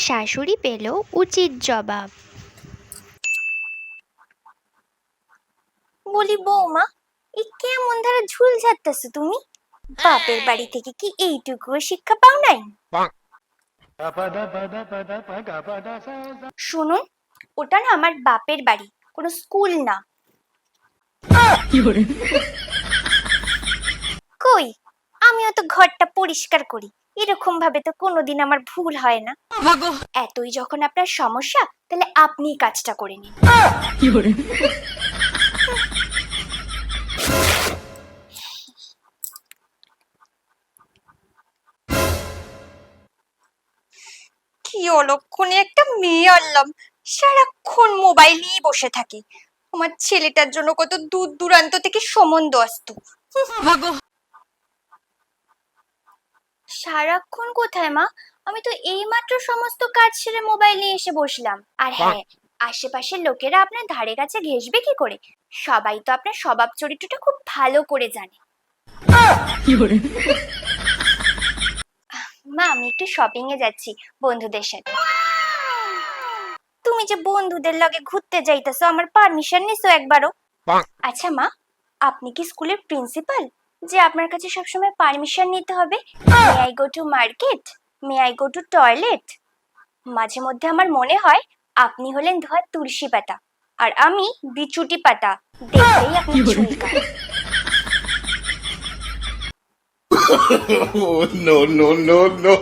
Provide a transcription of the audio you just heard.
শাশুড়ি পেল উচিত জবাব। বলি বৌমা, এই কেমন ধারা ঝুল ঝাড়তেছো তুমি? বাপের বাড়ি থেকে কি এইটুকুও শিক্ষা পাও নাই? শুনুন, ওটা না আমার বাপের বাড়ি, কোনো স্কুল না। কই, আমিও তো ঘরটা পরিষ্কার করি, এরকম ভাবে তো কোনোদিন আমার ভুল হয় না। এতই যখন আপনার সমস্যা, তাহলে আপনিই কাজটা করে নিন। কি অলক্ষণে একটা মেয়ে আনলাম, সারাক্ষণ মোবাইল নিয়ে বসে থাকে। আমার ছেলেটার জন্য কত দূর দূরান্ত থেকে সম্বন্ধ আসতো। সারাক্ষণ কোথায় মা? আমি তো এইমাত্র সমস্ত কাজ সেরে মোবাইল নিয়ে এসে বসলাম। আর হ্যাঁ, আশেপাশের লোকেরা আপনার ধারে কাছে ঘেঁষবে কি করে? সবাই তো আপনার স্বভাব চরিত্রটা খুব ভালো করে জানে। মা, আমি একটু শপিং এ যাচ্ছি বন্ধুদের সাথে। তুমি যে বন্ধুদের লগে ঘুরতে যাইতেছো, আমার পারমিশন নিছো একবারও? আচ্ছা মা, আপনি কি স্কুলের প্রিন্সিপাল যে আপনার কাছে সবসময় পারমিশন নিতে হবে? May I go to market, may I go to toilet? মাঝে মধ্যে আমার মনে হয় আপনি হলেন ধোয়া তুলসী পাতা আর আমি বিচুটি পাতা, দেখলেই আপনি চুলকায়। No, no, no, no.